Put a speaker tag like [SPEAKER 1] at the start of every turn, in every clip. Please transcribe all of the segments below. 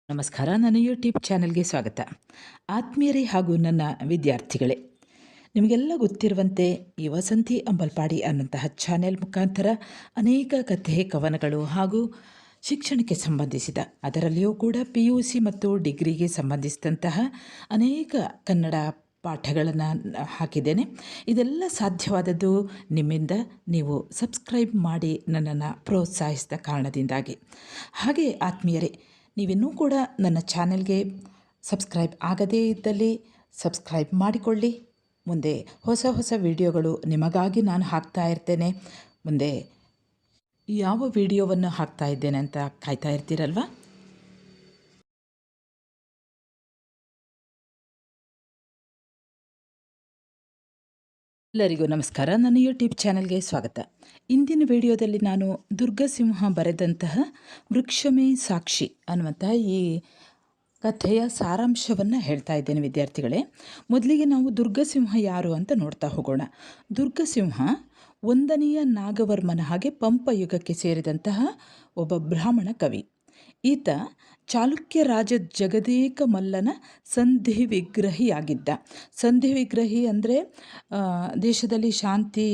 [SPEAKER 1] ನಮಸ್ಕಾರ. ನನ್ನ ಯೂಟ್ಯೂಬ್ ಚಾನೆಲ್ಗೆ ಸ್ವಾಗತ. ಆತ್ಮೀಯರೇ ಹಾಗೂ ನನ್ನ ವಿದ್ಯಾರ್ಥಿಗಳೇ, ನಿಮಗೆಲ್ಲ ಗೊತ್ತಿರುವಂತೆ ಈ ವಸಂತಿ ಅಂಬಲ್ಪಾಡಿ ಅನ್ನುವಂತಹ ಚಾನೆಲ್ ಮುಖಾಂತರ ಅನೇಕ ಕಥೆ ಕವನಗಳು ಹಾಗೂ ಶಿಕ್ಷಣಕ್ಕೆ ಸಂಬಂಧಿಸಿದ, ಅದರಲ್ಲಿಯೂ ಕೂಡ PUC ಮತ್ತು ಡಿಗ್ರಿಗೆ ಸಂಬಂಧಿಸಿದಂತಹ ಅನೇಕ ಕನ್ನಡ ಪಾಠಗಳನ್ನು ಹಾಕಿದ್ದೇನೆ. ಇದೆಲ್ಲ ಸಾಧ್ಯವಾದದ್ದು ನಿಮ್ಮಿಂದ, ನೀವು ಸಬ್ಸ್ಕ್ರೈಬ್ ಮಾಡಿ ನನ್ನನ್ನು ಪ್ರೋತ್ಸಾಹಿಸಿದ ಕಾರಣದಿಂದಾಗಿ. ಹಾಗೆ ಆತ್ಮೀಯರೇ, ನೀವಿನ್ನೂ ಕೂಡ ನನ್ನ ಚಾನೆಲ್ಗೆ ಸಬ್ಸ್ಕ್ರೈಬ್ ಆಗದೇ ಇದ್ದಲ್ಲಿ ಸಬ್ಸ್ಕ್ರೈಬ್ ಮಾಡಿಕೊಳ್ಳಿ. ಮುಂದೆ ಹೊಸ ಹೊಸ ವಿಡಿಯೋಗಳು ನಿಮಗಾಗಿ ನಾನು ಹಾಕ್ತಾ ಇರ್ತೇನೆ. ಮುಂದೆ ಯಾವ ವಿಡಿಯೋವನ್ನು ಹಾಕ್ತಾ ಇದ್ದೇನೆ ಅಂತ ಕಾಯ್ತಾ ಇರ್ತೀರಲ್ವ. ಎಲ್ಲರಿಗೂ ನಮಸ್ಕಾರ. ನನ್ನ ಯೂಟ್ಯೂಬ್ ಚಾನೆಲ್ಗೆ ಸ್ವಾಗತ. ಇಂದಿನ ವಿಡಿಯೋದಲ್ಲಿ ನಾನು ದುರ್ಗಸಿಂಹ ಬರೆದಂತಹ ವೃಕ್ಷಮೇ ಸಾಕ್ಷಿ ಅನ್ನುವಂತಹ ಈ ಕಥೆಯ ಸಾರಾಂಶವನ್ನು ಹೇಳ್ತಾ ಇದ್ದೇನೆ ವಿದ್ಯಾರ್ಥಿಗಳೇ. ಮೊದಲಿಗೆ ನಾವು ದುರ್ಗಸಿಂಹ ಯಾರು ಅಂತ ನೋಡ್ತಾ ಹೋಗೋಣ. ದುರ್ಗಸಿಂಹ 1ನೇ ನಾಗವರ್ಮನ ಹಾಗೆ ಪಂಪ ಯುಗಕ್ಕೆ ಸೇರಿದಂತಹ ಒಬ್ಬ ಬ್ರಾಹ್ಮಣ ಕವಿ. ಈತ ಚಾಲುಕ್ಯ ರಾಜ ಜಗದೇಕ ಮಲ್ಲನ ಸಂಧಿ ವಿಗ್ರಹಿಯಾಗಿದ್ದ. ಸಂಧಿ ವಿಗ್ರಹಿ ಅಂದರೆ ದೇಶದಲ್ಲಿ ಶಾಂತಿ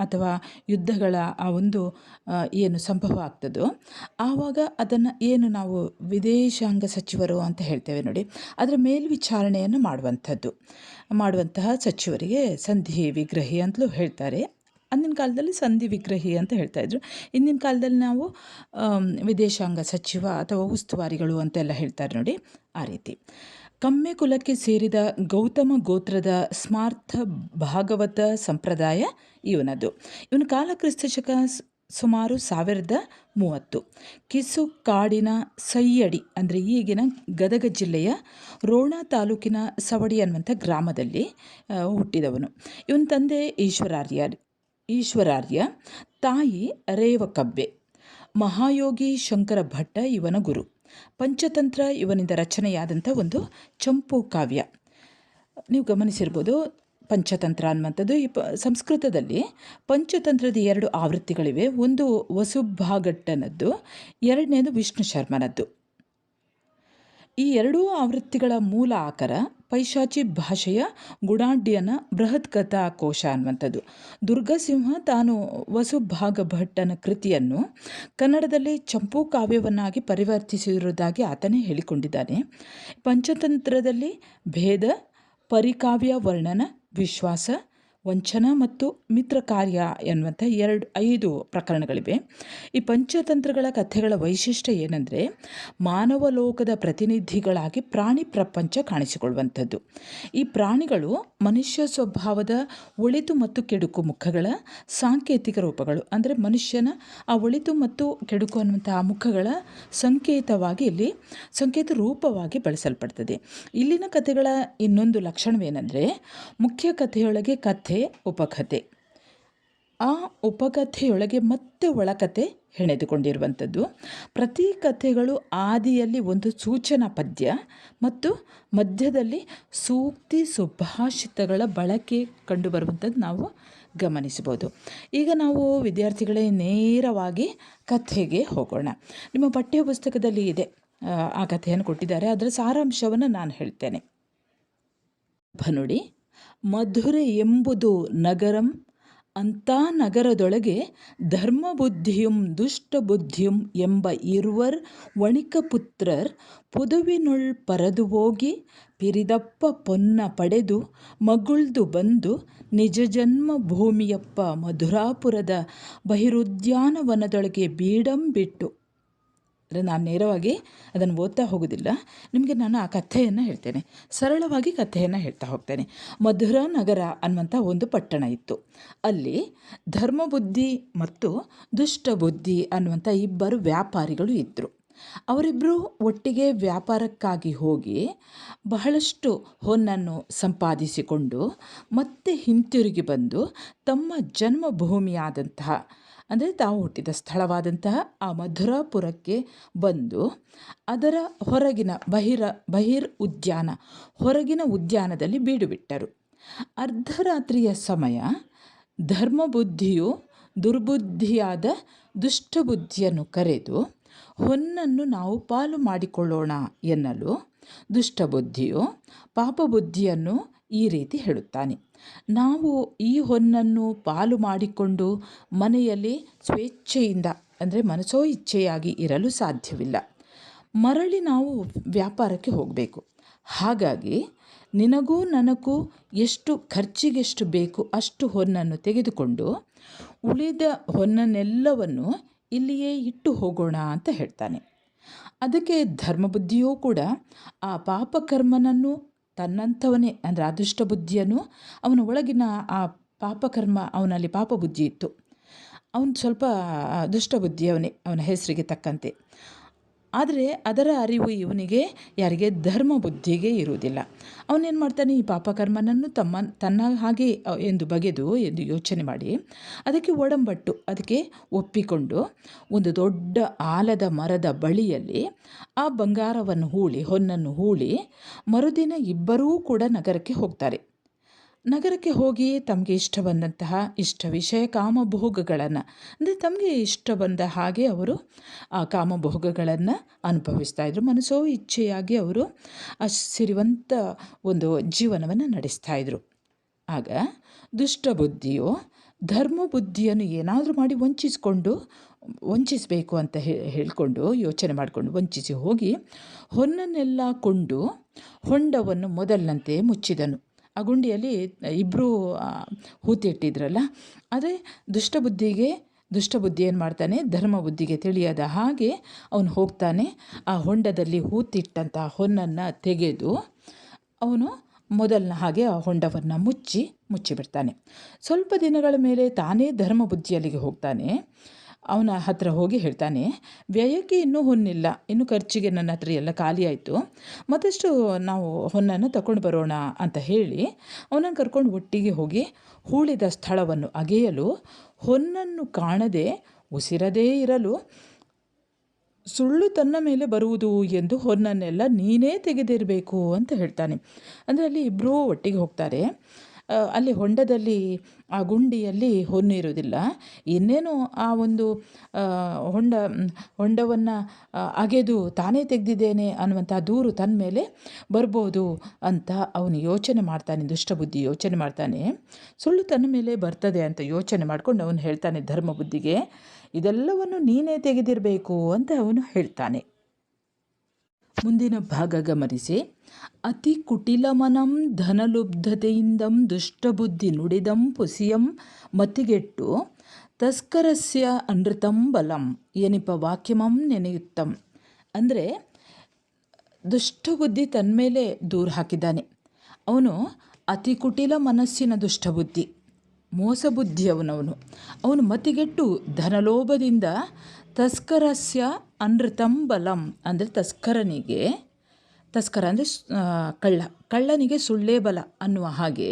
[SPEAKER 1] ಅಥವಾ ಯುದ್ಧಗಳ ಆ ಒಂದು ಏನು ಸಂಭವ ಆಗ್ತದೋ ಆವಾಗ ಅದನ್ನು ಏನು ನಾವು ವಿದೇಶಾಂಗ ಸಚಿವರು ಅಂತ ಹೇಳ್ತೇವೆ ನೋಡಿ, ಅದರ ಮೇಲ್ವಿಚಾರಣೆಯನ್ನು ಮಾಡುವಂತಹ ಸಚಿವರಿಗೆ ಸಂಧಿ ವಿಗ್ರಹಿ ಅಂತಲೂ ಹೇಳ್ತಾರೆ. ಅಂದಿನ ಕಾಲದಲ್ಲಿ ಸಂಧಿ ವಿಗ್ರಹಿ ಅಂತ ಹೇಳ್ತಾಯಿದ್ರು. ಇಂದಿನ ಕಾಲದಲ್ಲಿ ನಾವು ವಿದೇಶಾಂಗ ಸಚಿವ ಅಥವಾ ಉಸ್ತುವಾರಿಗಳು ಅಂತೆಲ್ಲ ಹೇಳ್ತಾರೆ ನೋಡಿ, ಆ ರೀತಿ. ಕಮ್ಮೆ ಕುಲಕ್ಕೆ ಸೇರಿದ ಗೌತಮ ಗೋತ್ರದ ಸ್ಮಾರ್ಥ ಭಾಗವತ ಸಂಪ್ರದಾಯ ಇವನದು. ಇವನ ಕಾಲ ಕ್ರಿಸ್ತಶಕ ಸುಮಾರು 1030. ಕಿಸು ಕಾಡಿನ ಸೈಯಡಿ ಅಂದರೆ ಈಗಿನ ಗದಗ ಜಿಲ್ಲೆಯ ರೋಣ ತಾಲೂಕಿನ ಸವಡಿ ಅನ್ನುವಂಥ ಗ್ರಾಮದಲ್ಲಿ ಹುಟ್ಟಿದವನು. ಇವನ ತಂದೆ ಈಶ್ವರಾರ್ಯ, ತಾಯಿ ರೇವಕಬ್ಬೆ. ಮಹಾಯೋಗಿ ಶಂಕರ ಭಟ್ಟ ಇವನ ಗುರು. ಪಂಚತಂತ್ರ ಇವನಿಂದ ರಚನೆಯಾದಂಥ ಒಂದು ಚಂಪು ಕಾವ್ಯ. ನೀವು ಗಮನಿಸಿರ್ಬೋದು, ಪಂಚತಂತ್ರ ಅನ್ನುವಂಥದ್ದು ಈ ಸಂಸ್ಕೃತದಲ್ಲಿ ಪಂಚತಂತ್ರದ 2 ಆವೃತ್ತಿಗಳಿವೆ. ಒಂದು ವಸುಭಾಗಟ್ಟನದ್ದು, ಎರಡನೇದು ವಿಷ್ಣು ಶರ್ಮನದ್ದು. ಈ 2 ಆವೃತ್ತಿಗಳ ಮೂಲ ಆಕರ ಪೈಶಾಚಿ ಭಾಷೆಯ ಗುಣಾಢ್ಯನ ಬೃಹತ್ ಕಥಾ ಕೋಶ ಅನ್ನುವಂಥದ್ದು. ದುರ್ಗಸಿಂಹ ತಾನು ವಸುಭಾಗ ಭಟ್ಟನ ಕೃತಿಯನ್ನು ಕನ್ನಡದಲ್ಲಿ ಚಂಪು ಕಾವ್ಯವನ್ನಾಗಿ ಪರಿವರ್ತಿಸಿರುವುದಾಗಿ ಆತನೇ ಹೇಳಿಕೊಂಡಿದ್ದಾನೆ. ಪಂಚತಂತ್ರದಲ್ಲಿ ಭೇದ, ಪರಿಕಾವ್ಯ, ವರ್ಣನ, ವಿಶ್ವಾಸ, ವಂಚನ ಮತ್ತು ಮಿತ್ರ ಕಾರ್ಯ ಎನ್ನುವಂಥ 5 ಪ್ರಕರಣಗಳಿವೆ. ಈ ಪಂಚತಂತ್ರಗಳ ಕಥೆಗಳ ವೈಶಿಷ್ಟ್ಯ ಏನಂದರೆ, ಮಾನವ ಲೋಕದ ಪ್ರತಿನಿಧಿಗಳಾಗಿ ಪ್ರಾಣಿ ಪ್ರಪಂಚ ಕಾಣಿಸಿಕೊಳ್ಳುವಂಥದ್ದು. ಈ ಪ್ರಾಣಿಗಳು ಮನುಷ್ಯ ಸ್ವಭಾವದ ಒಳಿತು ಮತ್ತು ಕೆಡುಕು ಮುಖಗಳ ಸಾಂಕೇತಿಕ ರೂಪಗಳು. ಅಂದರೆ ಮನುಷ್ಯನ ಆ ಒಳಿತು ಮತ್ತು ಕೆಡುಕು ಅನ್ನುವಂಥ ಆ ಮುಖಗಳ ಸಂಕೇತ ರೂಪವಾಗಿ ಬಳಸಲ್ಪಡ್ತದೆ. ಇಲ್ಲಿನ ಕಥೆಗಳ ಇನ್ನೊಂದು ಲಕ್ಷಣವೇನೆಂದರೆ, ಮುಖ್ಯ ಕಥೆಯೊಳಗೆ ಕಥೆ, ಉಪಕಥೆ, ಆ ಉಪಕಥೆಯೊಳಗೆ ಮತ್ತೆ ಒಳಕಥೆ ಹೆಣೆದುಕೊಂಡಿರುವಂಥದ್ದು. ಪ್ರತಿ ಕಥೆಗಳು ಆದಿಯಲ್ಲಿ ಒಂದು ಸೂಚನಾ ಪದ್ಯ ಮತ್ತು ಮಧ್ಯದಲ್ಲಿ ಸೂಕ್ತಿ ಸುಭಾಷಿತಗಳ ಬಳಕೆ ಕಂಡುಬರುವಂಥದ್ದು ನಾವು ಗಮನಿಸಬಹುದು. ಈಗ ನಾವು ವಿದ್ಯಾರ್ಥಿಗಳೇ ನೇರವಾಗಿ ಕಥೆಗೆ ಹೋಗೋಣ. ನಿಮ್ಮ ಪಠ್ಯ ಪುಸ್ತಕದಲ್ಲಿ ಇದೆ, ಆ ಕಥೆಯನ್ನು ಕೊಟ್ಟಿದ್ದಾರೆ. ಅದರ ಸಾರಾಂಶವನ್ನು ನಾನು ಹೇಳ್ತೇನೆ. ನೋಡಿ, ಮಧುರೆ ಎಂಬುದು ನಗರಂ, ಅಂಥ ನಗರದೊಳಗೆ ಧರ್ಮಬುದ್ಧಿಯುಂ ದುಷ್ಟಬುದ್ಧಿಯುಂ ಎಂಬ ಇರುವರ್ ವಣಿಕಪುತ್ರರ್ ಪೊದುವಿನೊಳ್ ಪರದು ಹೋಗಿ ಪಿರಿದಪ್ಪ ಪೊನ್ನ ಪಡೆದು ಮಗುಳ್ದು ಬಂದು ನಿಜ ಜನ್ಮ ಭೂಮಿಯಪ್ಪ ಮಧುರಾಪುರದ ಬಹಿರುದ್ಯಾನವನದೊಳಗೆ ಬೀಡಂ ಬಿಟ್ಟು. ಅಂದರೆ ನಾನು ನೇರವಾಗಿ ಅದನ್ನು ಓದ್ತಾ ಹೋಗೋದಿಲ್ಲ, ನಿಮಗೆ ನಾನು ಆ ಕಥೆಯನ್ನು ಹೇಳ್ತೇನೆ. ಸರಳವಾಗಿ ಕಥೆಯನ್ನು ಹೇಳ್ತಾ ಹೋಗ್ತೇನೆ. ಮಧುರಾ ನಗರ ಅನ್ನುವಂಥ ಒಂದು ಪಟ್ಟಣ ಇತ್ತು. ಅಲ್ಲಿ ಧರ್ಮಬುದ್ಧಿ ಮತ್ತು ದುಷ್ಟಬುದ್ಧಿ ಅನ್ನುವಂಥ 2 ವ್ಯಾಪಾರಿಗಳು ಇದ್ದರು. ಅವರಿಬ್ಬರು ಒಟ್ಟಿಗೆ ವ್ಯಾಪಾರಕ್ಕಾಗಿ ಹೋಗಿ ಬಹಳಷ್ಟು ಹೊನ್ನನ್ನು ಸಂಪಾದಿಸಿಕೊಂಡು ಮತ್ತೆ ಹಿಂತಿರುಗಿ ಬಂದು ತಮ್ಮ ಜನ್ಮಭೂಮಿಯಾದಂತಹ, ಅಂದರೆ ತಾವು ಹುಟ್ಟಿದ ಸ್ಥಳವಾದಂತಹ ಆ ಮಧುರಾಪುರಕ್ಕೆ ಬಂದು ಅದರ ಹೊರಗಿನ ಹೊರಗಿನ ಉದ್ಯಾನದಲ್ಲಿ ಬೀಡು ಬಿಟ್ಟರು. ಅರ್ಧರಾತ್ರಿಯ ಸಮಯ ಧರ್ಮಬುದ್ಧಿಯು ದುರ್ಬುದ್ಧಿಯಾದ ದುಷ್ಟಬುದ್ಧಿಯನ್ನು ಕರೆದು ಹೊನ್ನನ್ನು ನಾವು ಪಾಲು ಮಾಡಿಕೊಳ್ಳೋಣ ಎನ್ನಲು ದುಷ್ಟಬುದ್ಧಿಯು ಪಾಪಬುದ್ಧಿಯನ್ನು ಈ ರೀತಿ ಹೇಳುತ್ತಾನೆ. ನಾವು ಈ ಹೊನ್ನನ್ನು ಪಾಲು ಮಾಡಿಕೊಂಡು ಮನೆಯಲ್ಲಿ ಸ್ವೇಚ್ಛೆಯಿಂದ ಅಂದರೆ ಮನಸೋ ಇಚ್ಛೆಯಾಗಿ ಇರಲು ಸಾಧ್ಯವಿಲ್ಲ. ಮರಳಿ ನಾವು ವ್ಯಾಪಾರಕ್ಕೆ ಹೋಗಬೇಕು. ಹಾಗಾಗಿ ನಿನಗೂ ನನಗೂ ಎಷ್ಟು ಖರ್ಚಿಗೆಷ್ಟು ಬೇಕು ಅಷ್ಟು ಹೊನ್ನನ್ನು ತೆಗೆದುಕೊಂಡು ಉಳಿದ ಹೊನ್ನನ್ನೆಲ್ಲವನ್ನು ಇಲ್ಲಿಯೇ ಇಟ್ಟು ಹೋಗೋಣ ಅಂತ ಹೇಳ್ತಾನೆ. ಅದಕ್ಕೆ ಧರ್ಮಬುದ್ಧಿಯೂ ಕೂಡ ಆ ಪಾಪಕರ್ಮನನ್ನು ತನ್ನಂಥವನೇ ಅಂದರೆ ಅದೃಷ್ಟ ಬುದ್ಧಿಯನ್ನು ಅವನ ಒಳಗಿನ ಆ ಪಾಪಕರ್ಮ ಅವನಲ್ಲಿ ಪಾಪಬುದ್ಧಿ ಇತ್ತು. ಅವನು ಸ್ವಲ್ಪ ದುಷ್ಟಬುದ್ಧಿಯವನೇ ಅವನ ಹೆಸರಿಗೆ ತಕ್ಕಂತೆ. ಆದರೆ ಅದರ ಅರಿವು ಇವನಿಗೆ ಯಾರಿಗೆ ಧರ್ಮ ಬುದ್ಧಿಗೆ ಇರುವುದಿಲ್ಲ. ಅವನೇನು ಮಾಡ್ತಾನೆ, ಈ ಪಾಪಕರ್ಮನನ್ನು ತನ್ನ ಹಾಗೆ ಎಂದು ಬಗೆದು ಎಂದು ಯೋಚನೆ ಮಾಡಿ ಅದಕ್ಕೆ ಒಡಂಬಟ್ಟು ಅದಕ್ಕೆ ಒಪ್ಪಿಕೊಂಡು ಒಂದು ದೊಡ್ಡ ಆಲದ ಮರದ ಬಳಿಯಲ್ಲಿ ಆ ಬಂಗಾರವನ್ನು ಹೂಳಿ ಹೊನ್ನನ್ನು ಹೂಳಿ ಮರುದಿನ ಇಬ್ಬರೂ ಕೂಡ ನಗರಕ್ಕೆ ಹೋಗ್ತಾರೆ. ನಗರಕ್ಕೆ ಹೋಗಿ ತಮಗೆ ಇಷ್ಟ ಬಂದಂತಹ ಇಷ್ಟ ವಿಷಯ ಕಾಮಭೋಗಗಳನ್ನು ಅಂದರೆ ತಮಗೆ ಇಷ್ಟ ಬಂದ ಹಾಗೆ ಅವರು ಆ ಕಾಮಭೋಗಗಳನ್ನು ಅನುಭವಿಸ್ತಾ ಇದ್ರು. ಮನಸೋ ಇಚ್ಛೆಯಾಗಿ ಅವರು ಆ ಸಿರಿವಂತ ಒಂದು ಜೀವನವನ್ನು ನಡೆಸ್ತಾ ಇದ್ರು. ಆಗ ದುಷ್ಟಬುದ್ಧಿಯು ಧರ್ಮಬುದ್ಧಿಯನ್ನು ಏನಾದರೂ ಮಾಡಿ ವಂಚಿಸಬೇಕು ಅಂತ ಹೇಳಿಕೊಂಡು ಯೋಚನೆ ಮಾಡಿಕೊಂಡು ವಂಚಿಸಿ ಹೋಗಿ ಹೊನ್ನನ್ನೆಲ್ಲ ಕೊಂಡು ಹೊಂಡವನ್ನು ಮೊದಲಿನಂತೆ ಮುಚ್ಚಿದನು. ಆ ಗುಂಡಿಯಲ್ಲಿ ಇಬ್ಬರು ಹೂತಿ ಇಟ್ಟಿದ್ರಲ್ಲ, ಆದರೆ ದುಷ್ಟಬುದ್ಧಿ ಏನು ಮಾಡ್ತಾನೆ, ಧರ್ಮಬುದ್ಧಿಗೆ ತಿಳಿಯದ ಹಾಗೆ ಅವನು ಹೋಗ್ತಾನೆ. ಆ ಹೊಂಡದಲ್ಲಿ ಹೂತಿಟ್ಟಂಥ ಹೊನ್ನನ್ನು ತೆಗೆದು ಅವನು ಮೊದಲನ ಹಾಗೆ ಆ ಹೊಂಡವನ್ನು ಮುಚ್ಚಿಬಿಡ್ತಾನೆ. ಸ್ವಲ್ಪ ದಿನಗಳ ಮೇಲೆ ತಾನೇ ಧರ್ಮಬುದ್ಧಿಯಲ್ಲಿಗೆ ಹೋಗ್ತಾನೆ. ಅವನ ಹತ್ರ ಹೋಗಿ ಹೇಳ್ತಾನೆ, ವ್ಯಯಕ್ಕೆ ಇನ್ನೂ ಹೊನ್ನಿಲ್ಲ, ಇನ್ನು ಖರ್ಚಿಗೆ ನನ್ನ ಹತ್ರ ಎಲ್ಲ ಖಾಲಿ ಆಯಿತು, ಮತ್ತಷ್ಟು ನಾವು ಹೊನ್ನನ್ನು ತಗೊಂಡು ಬರೋಣ ಅಂತ ಹೇಳಿ ಅವನನ್ನು ಕರ್ಕೊಂಡು ಒಟ್ಟಿಗೆ ಹೋಗಿ ಹೂಳಿದ ಸ್ಥಳವನ್ನು ಅಗೆಯಲು ಹೊನ್ನನ್ನು ಕಾಣದೆ ಉಸಿರದೇ ಇರಲು ಸುಳ್ಳು ತನ್ನ ಮೇಲೆ ಬರುವುದು ಎಂದು ಹೊನ್ನನ್ನೆಲ್ಲ ನೀನೇ ತೆಗೆದಿರಬೇಕು ಅಂತ ಹೇಳ್ತಾನೆ. ಅಂದರೆ ಅಲ್ಲಿ ಇಬ್ಬರೂ ಒಟ್ಟಿಗೆ ಹೋಗ್ತಾರೆ. ಅಲ್ಲಿ ಹೊಂಡದಲ್ಲಿ ಆ ಗುಂಡಿಯಲ್ಲಿ ಹೊನ್ನು ಇರೋದಿಲ್ಲ. ಇನ್ನೇನು ಆ ಒಂದು ಹೊಂಡವನ್ನು ಅಗೆದು ತಾನೇ ತೆಗೆದಿದ್ದೇನೆ ಅನ್ನುವಂಥ ದೂರು ತನ್ನ ಮೇಲೆ ಬರ್ಬೋದು ಅಂತ ಅವನು ಯೋಚನೆ ಮಾಡ್ತಾನೆ. ದುಷ್ಟಬುದ್ಧಿ ಯೋಚನೆ ಮಾಡ್ತಾನೆ, ಸುಳ್ಳು ತನ್ನ ಮೇಲೆ ಬರ್ತದೆ ಅಂತ ಯೋಚನೆ ಮಾಡ್ಕೊಂಡು ಅವನು ಹೇಳ್ತಾನೆ ಧರ್ಮಬುದ್ಧಿಗೆ, ಇದೆಲ್ಲವನ್ನು ನೀನೇ ತೆಗೆದಿರಬೇಕು ಅಂತ ಅವನು ಹೇಳ್ತಾನೆ. ಮುಂದಿನ ಭಾಗ ಗಮನಿಸಿ. ಅತಿ ಕುಟಿಲಮನಂ ಧನಲುಬ್ಧತೆಯಿಂದಂ ದುಷ್ಟಬುದ್ಧಿ ನುಡಿದಂ ಪುಸಿಯಂ ಮತಿಗೆಟ್ಟು ತಸ್ಕರಸ್ಯ ಅನೃತಂ ಬಲಂ ಎನಿಪ ವಾಕ್ಯಮಂ ನೆನೆಯುತ್ತಂ. ಅಂದರೆ ದುಷ್ಟಬುದ್ಧಿ ತನ್ನ ಮೇಲೆ ದೂರ ಹಾಕಿದ್ದಾನೆ. ಅವನು ಅತಿ ಕುಟಿಲ ಮನಸ್ಸಿನ ದುಷ್ಟಬುದ್ಧಿ, ಅವನು ಮತಿಗೆಟ್ಟು ಧನಲೋಭದಿಂದ ತಸ್ಕರಸ್ಯ ಅನೃತಂ ಬಲಂ ಅಂದರೆ ತಸ್ಕರ ಅಂದರೆ ಕಳ್ಳನಿಗೆ ಸುಳ್ಳೇ ಬಲ ಅನ್ನುವ ಹಾಗೆ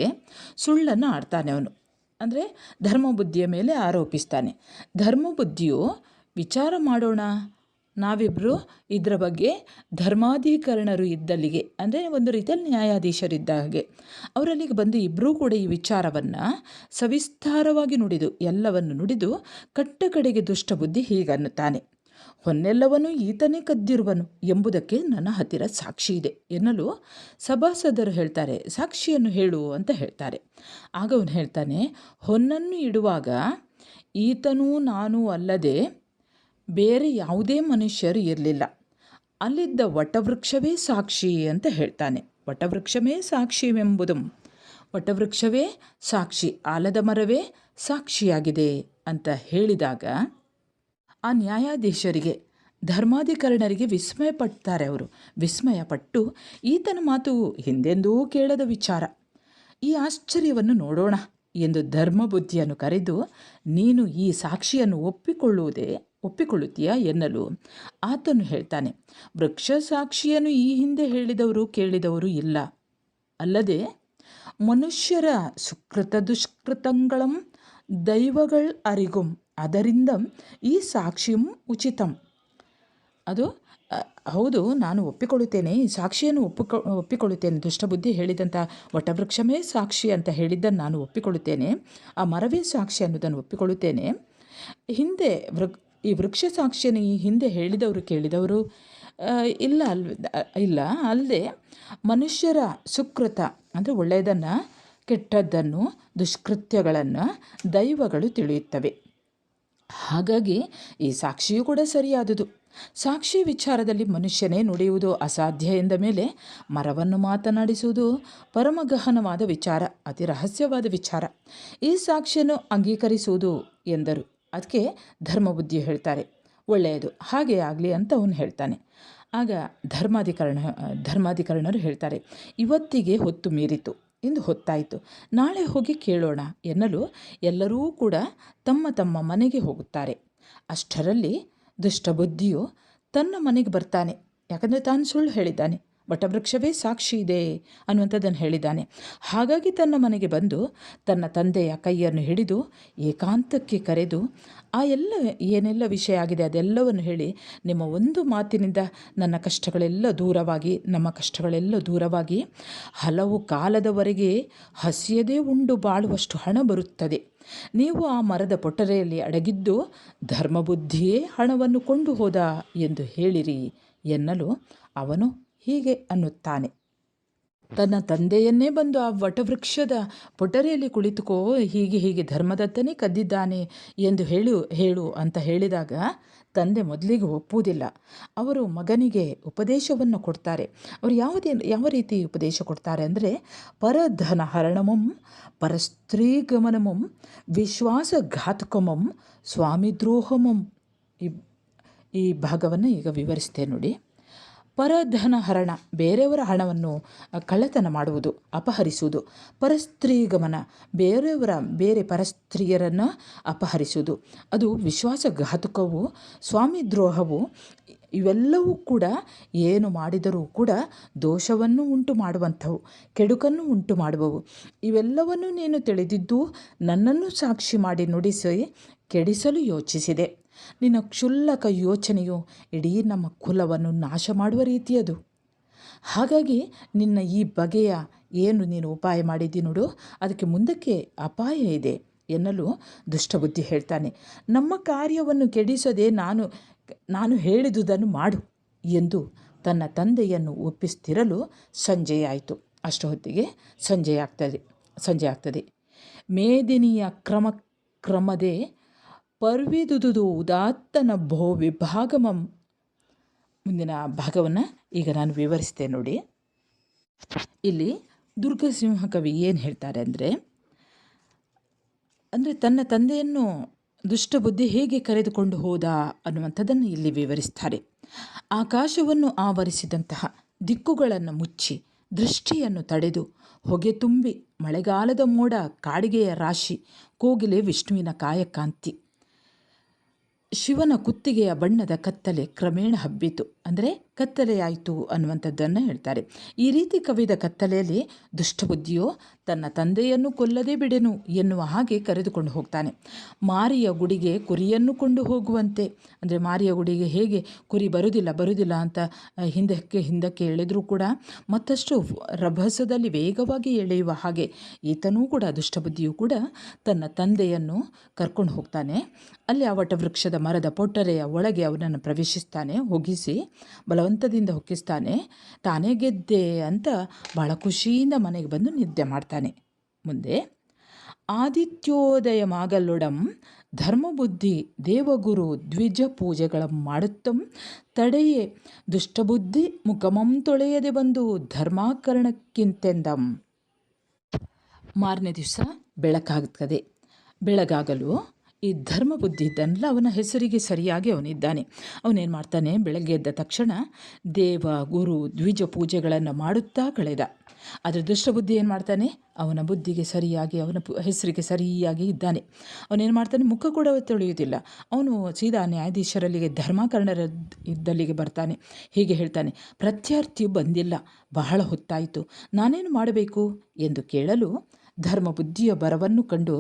[SPEAKER 1] ಸುಳ್ಳನ್ನು ಆಡ್ತಾನೆ ಅವನು. ಅಂದರೆ ಧರ್ಮಬುದ್ಧಿಯ ಮೇಲೆ ಆರೋಪಿಸ್ತಾನೆ. ಧರ್ಮಬುದ್ಧಿಯು ವಿಚಾರ ಮಾಡೋಣ, ನಾವಿಬ್ಬರು ಇದರ ಬಗ್ಗೆ ಧರ್ಮಾಧಿಕರಣರು ಇದ್ದಲ್ಲಿಗೆ ಅಂದರೆ ಒಂದು ರೀತಿಯಲ್ಲಿ ನ್ಯಾಯಾಧೀಶರಿದ್ದ ಹಾಗೆ ಅವರಲ್ಲಿಗೆ ಬಂದು ಇಬ್ಬರೂ ಕೂಡ ಈ ವಿಚಾರವನ್ನು ಸವಿಸ್ತಾರವಾಗಿ ಎಲ್ಲವನ್ನು ನುಡಿದು ಕಟ್ಟ ಕಡೆಗೆ ದುಷ್ಟಬುದ್ಧಿ ಹೀಗನ್ನುತ್ತಾನೆ, ಹೊನ್ನೆಲ್ಲವನ್ನೂ ಈತನೇ ಕದ್ದಿರುವನು ಎಂಬುದಕ್ಕೆ ನನ್ನ ಹತ್ತಿರ ಸಾಕ್ಷಿ ಇದೆ ಎನ್ನಲು ಸಭಾಸದರು ಹೇಳ್ತಾರೆ, ಸಾಕ್ಷಿಯನ್ನು ಹೇಳು ಅಂತ ಹೇಳ್ತಾರೆ. ಆಗ ಅವನು ಹೇಳ್ತಾನೆ, ಹೊನ್ನನ್ನು ಇಡುವಾಗ ಈತನೂ ನಾನು ಅಲ್ಲದೆ ಬೇರೆ ಯಾವುದೇ ಮನುಷ್ಯರು ಇರಲಿಲ್ಲ, ಅಲ್ಲಿದ್ದ ವಟವೃಕ್ಷವೇ ಸಾಕ್ಷಿ ಅಂತ ಹೇಳ್ತಾನೆ. ವಟವೃಕ್ಷವೇ ಸಾಕ್ಷಿ, ಆಲದ ಮರವೇ ಸಾಕ್ಷಿಯಾಗಿದೆ ಅಂತ ಹೇಳಿದಾಗ ಆ ನ್ಯಾಯಾಧೀಶರಿಗೆ ಧರ್ಮಾಧಿಕರಣರಿಗೆ ವಿಸ್ಮಯಪಟ್ಟು ಈತನ ಮಾತು ಹಿಂದೆಂದೂ ಕೇಳದ ವಿಚಾರ, ಈ ಆಶ್ಚರ್ಯವನ್ನು ನೋಡೋಣ ಎಂದು ಧರ್ಮಬುದ್ಧಿಯನ್ನು ಕರೆದು, ನೀನು ಈ ಸಾಕ್ಷಿಯನ್ನು ಒಪ್ಪಿಕೊಳ್ಳುತ್ತೀಯಾ ಎನ್ನಲು ಆತನು ಹೇಳ್ತಾನೆ, ವೃಕ್ಷ ಸಾಕ್ಷಿಯನ್ನು ಈ ಹಿಂದೆ ಕೇಳಿದವರು ಇಲ್ಲ, ಅಲ್ಲದೆ ಮನುಷ್ಯರ ಸುಕೃತ ದುಷ್ಕೃತಂಗಳಂ ದೈವಗಳ್ ಅರಿಗುಂ ಅದರಿಂದ ಈ ಸಾಕ್ಷಿಯಂ ಉಚಿತಂ. ಅದು ಹೌದು, ನಾನು ಒಪ್ಪಿಕೊಳ್ಳುತ್ತೇನೆ, ಈ ಸಾಕ್ಷಿಯನ್ನು ಒಪ್ಪಿಕೊಳ್ಳುತ್ತೇನೆ. ದುಷ್ಟಬುದ್ಧಿ ಹೇಳಿದಂಥ ವಟವೃಕ್ಷವೇ ಸಾಕ್ಷಿ ಅಂತ ಹೇಳಿದ್ದನ್ನು ನಾನು ಒಪ್ಪಿಕೊಳ್ಳುತ್ತೇನೆ, ಆ ಮರವೇ ಸಾಕ್ಷಿ ಅನ್ನೋದನ್ನು ಒಪ್ಪಿಕೊಳ್ಳುತ್ತೇನೆ. ಹಿಂದೆ ಈ ವೃಕ್ಷ ಸಾಕ್ಷಿಯನ್ನು ಈ ಹಿಂದೆ ಹೇಳಿದವರು ಕೇಳಿದವರು ಇಲ್ಲ ಇಲ್ಲ ಅಲ್ಲದೆ ಮನುಷ್ಯರ ಸುಕೃತ ಅಂದರೆ ಒಳ್ಳೆಯದನ್ನು ಕೆಟ್ಟದ್ದನ್ನು ದುಷ್ಕೃತ್ಯಗಳನ್ನು ದೈವಗಳು ತಿಳಿಯುತ್ತವೆ. ಹಾಗಾಗಿ ಈ ಸಾಕ್ಷಿಯೂ ಕೂಡ ಸರಿಯಾದುದು. ಸಾಕ್ಷಿ ವಿಚಾರದಲ್ಲಿ ಮನುಷ್ಯನೇ ನುಡಿಯುವುದು ಅಸಾಧ್ಯ ಎಂದ ಮೇಲೆ ಮರವನ್ನು ಮಾತನಾಡಿಸುವುದು ಪರಮಗಹನವಾದ ವಿಚಾರ, ಅತಿ ರಹಸ್ಯವಾದ ವಿಚಾರ. ಈ ಸಾಕ್ಷಿಯನ್ನು ಅಂಗೀಕರಿಸುವುದು ಎಂದರು. ಅದಕ್ಕೆ ಧರ್ಮಬುದ್ಧಿ ಹೇಳ್ತಾರೆ, ಒಳ್ಳೆಯದು ಹಾಗೆ ಆಗಲಿ ಅಂತ ಅವನು ಹೇಳ್ತಾನೆ. ಆಗ ಧರ್ಮಾಧಿಕರಣರು ಹೇಳ್ತಾರೆ, ಇವತ್ತಿಗೆ ಹೊತ್ತು ಮೀರಿತು, ಇಂದು ಹೊತ್ತಾಯಿತು, ನಾಳೆ ಹೋಗಿ ಕೇಳೋಣ ಎನ್ನಲು ಎಲ್ಲರೂ ಕೂಡ ತಮ್ಮ ತಮ್ಮ ಮನೆಗೆ ಹೋಗುತ್ತಾರೆ. ಅಷ್ಟರಲ್ಲಿ ದುಷ್ಟಬುದ್ಧಿಯು ತನ್ನ ಮನೆಗೆ ಬರ್ತಾನೆ. ಯಾಕಂದರೆ ತಾನು ಸುಳ್ಳು ಹೇಳಿದ್ದಾನೆ, ವಟವೃಕ್ಷವೇ ಸಾಕ್ಷಿ ಇದೆ ಅನ್ನುವಂಥದ್ದನ್ನು ಹೇಳಿದ್ದಾನೆ. ಹಾಗಾಗಿ ತನ್ನ ಮನೆಗೆ ಬಂದು ತನ್ನ ತಂದೆಯ ಕೈಯನ್ನು ಹಿಡಿದು ಏಕಾಂತಕ್ಕೆ ಕರೆದು ಆ ಏನೆಲ್ಲ ವಿಷಯ ಆಗಿದೆ ಅದೆಲ್ಲವನ್ನು ಹೇಳಿ, ನಿಮ್ಮ ಒಂದು ಮಾತಿನಿಂದ ನನ್ನ ಕಷ್ಟಗಳೆಲ್ಲ ದೂರವಾಗಿ, ನಮ್ಮ ಕಷ್ಟಗಳೆಲ್ಲ ದೂರವಾಗಿ ಹಲವು ಕಾಲದವರೆಗೆ ಹಸಿಯದೇ ಉಂಡು ಬಾಳುವಷ್ಟು ಹಣ ಬರುತ್ತದೆ. ನೀವು ಆ ಮರದ ಪೊಟರೆಯಲ್ಲಿ ಅಡಗಿದ್ದು ಧರ್ಮಬುದ್ಧಿಯೇ ಹಣವನ್ನು ಕೊಂಡು ಹೋದ ಎಂದು ಹೇಳಿರಿ ಎನ್ನಲು ಅವನು ಹೀಗೆ ಅನ್ನುತ್ತಾನೆ. ತನ್ನ ತಂದೆಯನ್ನೇ ಬಂದು ಆ ವಟವೃಕ್ಷದ ಪೊಟರೆಯಲ್ಲಿ ಕುಳಿತುಕೋ, ಹೀಗೆ ಧರ್ಮದತ್ತನೇ ಕದ್ದಿದ್ದಾನೆ ಎಂದು ಹೇಳು ಅಂತ ಹೇಳಿದಾಗ ತಂದೆ ಮೊದಲಿಗೆ ಒಪ್ಪುವುದಿಲ್ಲ. ಅವರು ಮಗನಿಗೆ ಉಪದೇಶವನ್ನು ಕೊಡ್ತಾರೆ. ಅವರು ಯಾವ ರೀತಿ ಉಪದೇಶ ಕೊಡ್ತಾರೆ ಅಂದರೆ, ಪರಧನ ಹರಣಮಂ ಪರಸ್ತ್ರೀಗಮನಮಂ ವಿಶ್ವಾಸಘಾತಕಮಂ ಸ್ವಾಮಿದ್ರೋಹಮಂ. ಈ ಭಾಗವನ್ನು ಈಗ ವಿವರಿಸ್ತೇನೆ ನೋಡಿ. ಪರಧನ ಹರಣ, ಬೇರೆಯವರ ಹಣವನ್ನು ಕಳ್ಳತನ ಮಾಡುವುದು, ಅಪಹರಿಸುವುದು. ಪರಸ್ತ್ರೀಗಮನ, ಬೇರೆ ಪರಸ್ತ್ರೀಯರನ್ನು ಅಪಹರಿಸುವುದು. ಅದು ವಿಶ್ವಾಸಘಾತುಕವು, ಸ್ವಾಮಿದ್ರೋಹವು. ಇವೆಲ್ಲವೂ ಕೂಡ ಏನು ಮಾಡಿದರೂ ಕೂಡ ದೋಷವನ್ನು ಉಂಟು ಮಾಡುವಂಥವು, ಕೆಡುಕನ್ನು ಉಂಟು ಮಾಡುವವು. ಇವೆಲ್ಲವನ್ನು ನೀನು ತಿಳಿದಿದ್ದು ನನ್ನನ್ನು ಸಾಕ್ಷಿ ಮಾಡಿ ನುಡಿಸಿ ಕೆಡಿಸಲು ಯೋಚಿಸಿದೆ. ನಿನ್ನ ಕ್ಷುಲ್ಲಕ ಯೋಚನೆಯು ಇಡೀ ನಮ್ಮ ಕುಲವನ್ನು ನಾಶ ಮಾಡುವ ರೀತಿಯದು. ಹಾಗಾಗಿ ನಿನ್ನ ಈ ಬಗೆಯ ಏನು ನೀನು ಉಪಾಯ ಮಾಡಿದ್ದಿ ನೋಡು, ಅದಕ್ಕೆ ಮುಂದಕ್ಕೆ ಅಪಾಯ ಇದೆ ಎನ್ನಲು ದುಷ್ಟಬುದ್ಧಿ ಹೇಳ್ತಾನೆ, ನಮ್ಮ ಕಾರ್ಯವನ್ನು ಕೆಡಿಸದೆ ನಾನು ಹೇಳಿದುದನ್ನು ಮಾಡು ಎಂದು ತನ್ನ ತಂದೆಯನ್ನು ಒಪ್ಪಿಸ್ತಿರಲು ಸಂಜೆಯಾಯಿತು. ಅಷ್ಟು ಹೊತ್ತಿಗೆ ಸಂಜೆ ಆಗ್ತದೆ. ಮೇದಿನಿಯ ಕ್ರಮದೇ ಪರ್ವಿದುದು ಉದಾತ್ತನ ಭೋ ವಿಭಾಗಮಂ. ಮುಂದಿನ ಭಾಗವನ್ನು ಈಗ ನಾನು ವಿವರಿಸ್ತೇನೆ ನೋಡಿ. ಇಲ್ಲಿ ದುರ್ಗಸಿಂಹ ಕವಿ ಏನು ಹೇಳ್ತಾರೆ ಅಂದರೆ ತನ್ನ ತಂದೆಯನ್ನು ದುಷ್ಟಬುದ್ಧಿ ಹೇಗೆ ಕರೆದುಕೊಂಡು ಹೋದ ಅನ್ನುವಂಥದ್ದನ್ನು ಇಲ್ಲಿ ವಿವರಿಸ್ತಾರೆ. ಆಕಾಶವನ್ನು ಆವರಿಸಿದಂತಹ ದಿಕ್ಕುಗಳನ್ನು ಮುಚ್ಚಿ ದೃಷ್ಟಿಯನ್ನು ತಡೆದು ಹೊಗೆ ತುಂಬಿ ಮಳೆಗಾಲದ ಮೋಡ ಕಾಡಿಗೆಯ ರಾಶಿ, ಕೋಗಿಲೆ ವಿಷ್ಣುವಿನ ಕಾಯಕಾಂತಿ, ಶಿವನ ಕುತ್ತಿಗೆಯ ಬಣ್ಣದ ಕತ್ತಲೆ ಕ್ರಮೇಣ ಹಬ್ಬಿತು, ಅಂದರೆ ಕತ್ತಲೆಯಾಯಿತು ಅನ್ನುವಂಥದ್ದನ್ನು ಹೇಳ್ತಾರೆ. ಈ ರೀತಿ ಕವಿದ ಕತ್ತಲೆಯಲ್ಲಿ ದುಷ್ಟಬುದ್ಧಿಯು ತನ್ನ ತಂದೆಯನ್ನು ಕೊಲ್ಲದೆ ಬಿಡೆನು ಎನ್ನುವ ಹಾಗೆ ಕರೆದುಕೊಂಡು ಹೋಗ್ತಾನೆ. ಮಾರಿಯ ಗುಡಿಗೆ ಕುರಿಯನ್ನು ಕೊಂಡು ಹೋಗುವಂತೆ, ಅಂದರೆ ಮಾರಿಯ ಗುಡಿಗೆ ಹೇಗೆ ಕುರಿ ಬರುವುದಿಲ್ಲ ಅಂತ ಹಿಂದಕ್ಕೆ ಎಳೆದರೂ ಕೂಡ ಮತ್ತಷ್ಟು ರಭಸದಲ್ಲಿ ವೇಗವಾಗಿ ಎಳೆಯುವ ಹಾಗೆ ಈತನೂ ಕೂಡ, ದುಷ್ಟಬುದ್ಧಿಯೂ ಕೂಡ ತನ್ನ ತಂದೆಯನ್ನು ಕರ್ಕೊಂಡು ಹೋಗ್ತಾನೆ. ಅಲ್ಲಿ ಆ ವಟವೃಕ್ಷದ ಮರದ ಪೊಟ್ಟರೆಯ ಒಳಗೆ ಅವನನ್ನು ಪ್ರವೇಶಿಸ್ತಾನೆ, ಹೊಗಿಸಿ ಬಲವಂತದಿಂದ ಹೊಕ್ಕಿಸ್ತಾನೆ. ತಾನೇ ಗೆದ್ದೆ ಅಂತ ಬಹಳ ಖುಷಿಯಿಂದ ಮನೆಗೆ ಬಂದು ನಿದ್ದೆ ಮಾಡ್ತಾನೆ. ಮುಂದೆ ಆದಿತ್ಯೋದಯಮಾಗಲ್ಲೊಡಂ ಧರ್ಮಬುದ್ಧಿ ದೇವಗುರು ದ್ವಿಜ ಪೂಜೆಗಳ ಮಾಡುತ್ತಂ ತಡೆಯೇ ದುಷ್ಟಬುದ್ಧಿ ಮುಖಮಂ ತೊಳೆಯದೆ ಬಂದು ಧರ್ಮಾಕರಣಕ್ಕಿಂತೆಂದಂ. ಮಾರನೇ ದಿವಸ ಬೆಳಕಾಗುತ್ತದೆ. ಬೆಳಗಾಗಲು ಈ ಧರ್ಮಬುದ್ಧಿ ಇದ್ದಾನಲ್ಲ, ಅವನ ಹೆಸರಿಗೆ ಸರಿಯಾಗಿ ಅವನಿದ್ದಾನೆ. ಅವನೇನು ಮಾಡ್ತಾನೆ, ಬೆಳಗ್ಗೆ ಎದ್ದ ತಕ್ಷಣ ದೇವ ಗುರು ದ್ವಿಜ ಪೂಜೆಗಳನ್ನು ಮಾಡುತ್ತಾ ಕಳೆದ. ಆದರೆ ದುಷ್ಟಬುದ್ಧಿ ಏನು ಮಾಡ್ತಾನೆ, ಅವನ ಬುದ್ಧಿಗೆ ಸರಿಯಾಗಿ, ಅವನ ಹೆಸರಿಗೆ ಸರಿಯಾಗಿ ಇದ್ದಾನೆ. ಅವನೇನು ಮಾಡ್ತಾನೆ, ಮುಖ ಕೂಡ ತೊಳೆಯುವುದಿಲ್ಲ. ಅವನು ಸೀದಾ ನ್ಯಾಯಾಧೀಶರಲ್ಲಿಗೆ, ಧರ್ಮಾಕರಣರ ಇದ್ದಲ್ಲಿಗೆ ಬರ್ತಾನೆ. ಹೀಗೆ ಹೇಳ್ತಾನೆ, ಪ್ರತ್ಯರ್ಥಿಯು ಬಂದಿಲ್ಲ, ಬಹಳ ಹೊತ್ತಾಯಿತು, ನಾನೇನು ಮಾಡಬೇಕು ಎಂದು ಕೇಳಲು ಧರ್ಮಬುದ್ಧಿಯ ಬರವನ್ನು ಕಂಡು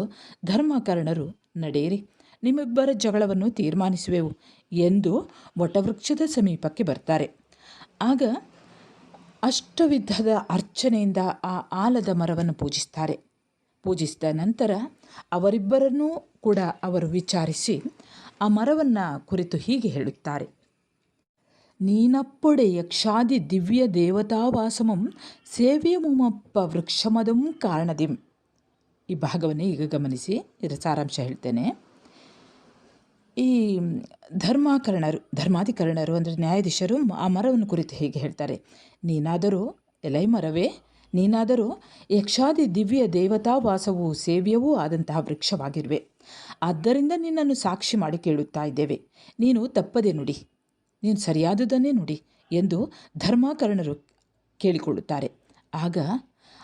[SPEAKER 1] ಧರ್ಮಾಕರಣರು, ನಡೆಯಿರಿ, ನಿಮ್ಮಿಬ್ಬರ ಜಗಳವನ್ನು ತೀರ್ಮಾನಿಸುವೆವು ಎಂದು ವಟವೃಕ್ಷದ ಸಮೀಪಕ್ಕೆ ಬರ್ತಾರೆ. ಆಗ ಅಷ್ಟವಿಧದ ಅರ್ಚನೆಯಿಂದ ಆ ಆಲದ ಮರವನ್ನು ಪೂಜಿಸಿದ ನಂತರ ಅವರಿಬ್ಬರನ್ನೂ ಕೂಡ ಅವರು ವಿಚಾರಿಸಿ ಆ ಮರವನ್ನು ಕುರಿತು ಹೀಗೆ ಹೇಳುತ್ತಾರೆ. ನೀನಪ್ಪೊಡೆ ಯಕ್ಷಾದಿ ದಿವ್ಯ ದೇವತಾವಾಸಮಂ ಸೇವ್ಯಮುಮಪ್ಪ ವೃಕ್ಷಮದಂ ಕಾರಣದಿಂ. ಈ ಭಾಗವನ್ನು ಈಗ ಗಮನಿಸಿ, ಇದರ ಸಾರಾಂಶ ಹೇಳ್ತೇನೆ. ಈ ಧರ್ಮಾಧಿಕರಣರು ಅಂದರೆ ನ್ಯಾಯಾಧೀಶರು ಆ ಮರವನ್ನು ಕುರಿತು ಹೀಗೆ ಹೇಳ್ತಾರೆ. ನೀನಾದರೂ ಎಲೈ ಮರವೇ, ನೀನಾದರೂ ಯಕ್ಷಾದಿ ದಿವ್ಯ ದೇವತಾವಾಸವೂ ಸೇವ್ಯವೂ ಆದಂತಹ ವೃಕ್ಷವಾಗಿರುವೆ. ಆದ್ದರಿಂದ ನಿನ್ನನ್ನು ಸಾಕ್ಷಿ ಮಾಡಿ ಕೇಳುತ್ತಾ ಇದ್ದೇವೆ. ನೀನು ತಪ್ಪದೆ ನುಡಿ, ನೀನು ಸರಿಯಾದುದನ್ನೇ ನುಡಿ ಎಂದು ಧರ್ಮಾಕರಣರು ಕೇಳಿಕೊಳ್ಳುತ್ತಾರೆ. ಆಗ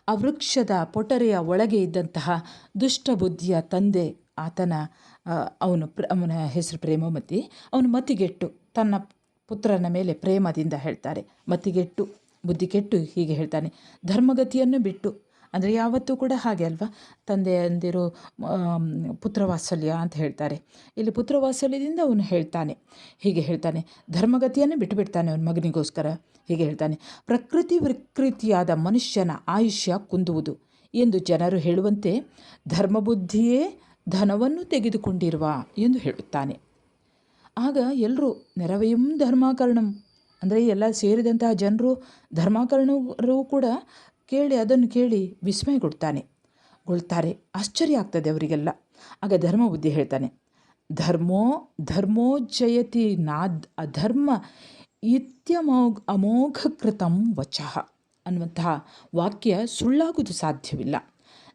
[SPEAKER 1] ಆ ವೃಕ್ಷದ ಪೊಟರೆಯ ಒಳಗೆ ಇದ್ದಂತಹ ದುಷ್ಟಬುದ್ಧಿಯ ತಂದೆ, ಅವನ ಹೆಸರು ಪ್ರೇಮಮತಿ, ಅವನು ಮತಿಗೆಟ್ಟು ತನ್ನ ಪುತ್ರನ ಮೇಲೆ ಪ್ರೇಮದಿಂದ ಹೇಳ್ತಾರೆ, ಮತಿಗೆಟ್ಟು ಬುದ್ಧಿಗೆಟ್ಟು ಹೀಗೆ ಹೇಳ್ತಾನೆ, ಧರ್ಮಗತಿಯನ್ನು ಬಿಟ್ಟು. ಅಂದರೆ ಯಾವತ್ತೂ ಕೂಡ ಹಾಗೆ ಅಲ್ವಾ, ತಂದೆಯಂದಿರು ಪುತ್ರವಾತ್ಸಲ್ಯ ಅಂತ ಹೇಳ್ತಾರೆ. ಇಲ್ಲಿ ಪುತ್ರವಾತ್ಸಲ್ಯದಿಂದ ಅವನು ಹೀಗೆ ಹೇಳ್ತಾನೆ, ಧರ್ಮಗತಿಯನ್ನು ಬಿಟ್ಟುಬಿಡ್ತಾನೆ ಅವನ ಮಗನಿಗೋಸ್ಕರ. ಹೀಗೆ ಹೇಳ್ತಾನೆ, ಪ್ರಕೃತಿ ವಿಕೃತಿಯಾದ ಮನುಷ್ಯನ ಆಯುಷ್ಯ ಕುಂದುವುದು ಎಂದು ಜನರು ಹೇಳುವಂತೆ ಧರ್ಮಬುದ್ಧಿಯೇ ಧನವನ್ನು ತೆಗೆದುಕೊಂಡಿರುವ ಎಂದು ಹೇಳುತ್ತಾನೆ. ಆಗ ಎಲ್ಲರೂ ನೆರವೆಯಂ ಧರ್ಮಾಕರಣಂ ಅಂದರೆ ಎಲ್ಲ ಸೇರಿದಂತಹ ಜನರು, ಧರ್ಮಾಕರಣರು ಕೂಡ ಅದನ್ನು ಕೇಳಿ ವಿಸ್ಮಯಗೊಳ್ತಾರೆ, ಆಶ್ಚರ್ಯ ಆಗ್ತದೆ ಅವರಿಗೆಲ್ಲ. ಆಗ ಧರ್ಮಬುದ್ಧಿ ಹೇಳ್ತಾನೆ, ಧರ್ಮೋ ಜಯತಿ ನಾದ್ ಅಧರ್ಮ ಅಮೋಘಕೃತಂ ವಚಃ ಅನ್ನುವಂತಹ ವಾಕ್ಯ ಸುಳ್ಳಾಗುವುದು ಸಾಧ್ಯವಿಲ್ಲ.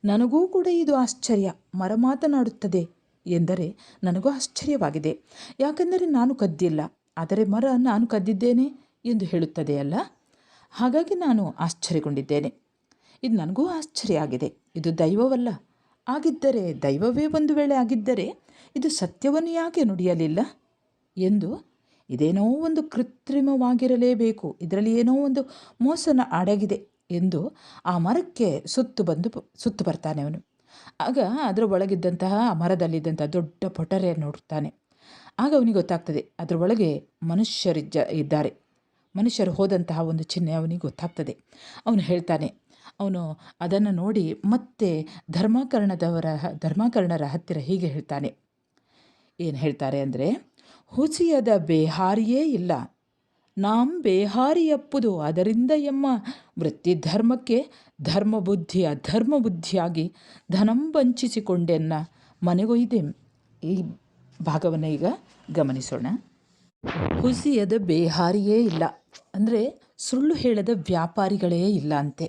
[SPEAKER 1] ನನಗೂ ಕೂಡ ಇದು ಆಶ್ಚರ್ಯ, ಮರ ಮಾತನಾಡುತ್ತದೆ ಎಂದರೆ ನನಗೂ ಆಶ್ಚರ್ಯವಾಗಿದೆ. ಯಾಕೆಂದರೆ ನಾನು ಕದ್ದಿಲ್ಲ, ಆದರೆ ಮರ ನಾನು ಕದ್ದಿದ್ದೇನೆ ಎಂದು ಹೇಳುತ್ತದೆಯಲ್ಲ, ಹಾಗಾಗಿ ನಾನು ಆಶ್ಚರ್ಯಗೊಂಡಿದ್ದೇನೆ. ಇದು ನನಗೂ ಆಶ್ಚರ್ಯ ಆಗಿದೆ. ಇದು ದೈವವಲ್ಲ. ಆಗಿದ್ದರೆ, ದೈವವೇ ಒಂದು ವೇಳೆ ಆಗಿದ್ದರೆ ಇದು ಸತ್ಯವನ್ನು ಯಾಕೆ ನುಡಿಯಲಿಲ್ಲ ಎಂದು, ಇದೇನೋ ಒಂದು ಕೃತ್ರಿಮವಾಗಿರಲೇಬೇಕು, ಇದರಲ್ಲಿ ಏನೋ ಒಂದು ಮೋಸನ ಅಡಗಿದೆ ಎಂದು ಆ ಮರಕ್ಕೆ ಸುತ್ತು ಬರ್ತಾನೆ ಅವನು. ಆಗ ಅದರ ಒಳಗಿದ್ದಂತಹ ಮರದಲ್ಲಿದ್ದಂತಹ ದೊಡ್ಡ ಪೊಟರೆಯನ್ನು ನೋಡುತ್ತಾನೆ. ಆಗ ಅವನಿಗೆ ಗೊತ್ತಾಗ್ತದೆ ಅದರ ಒಳಗೆ ಇದ್ದಾರೆ, ಮನುಷ್ಯರು ಹೋದಂತಹ ಒಂದು ಚಿಹ್ನೆ ಅವನಿಗೆ ಗೊತ್ತಾಗ್ತದೆ. ಅವನು ಹೇಳ್ತಾನೆ, ಅವನು ಅದನ್ನು ನೋಡಿ ಮತ್ತೆ ಧರ್ಮಾಕರಣರ ಹತ್ತಿರ ಹೀಗೆ ಹೇಳ್ತಾನೆ. ಏನು ಹೇಳ್ತಾರೆ ಅಂದರೆ, ಹುಸಿಯದ ಬೇಹಾರಿಯೇ ಇಲ್ಲ, ನಾಂ ಬೇಹಾರಿಯಪ್ಪುದು ಅದರಿಂದ ಎಮ್ಮ ವೃತ್ತಿ ಧರ್ಮಕ್ಕೆ ಧರ್ಮಬುದ್ಧಿ ಅಧರ್ಮಬುದ್ಧಿಯಾಗಿ ಧನಂ ವಂಚಿಸಿಕೊಂಡೆನ್ನ ಮನೆಗೊಯ್ದೆಂ. ಈ ಭಾಗವನ್ನು ಈಗ ಗಮನಿಸೋಣ. ಹುಸಿಯದ ಬೇಹಾರಿಯೇ ಇಲ್ಲ ಅಂದರೆ ಸುಳ್ಳು ಹೇಳದ ವ್ಯಾಪಾರಿಗಳೇ ಇಲ್ಲ ಅಂತೆ.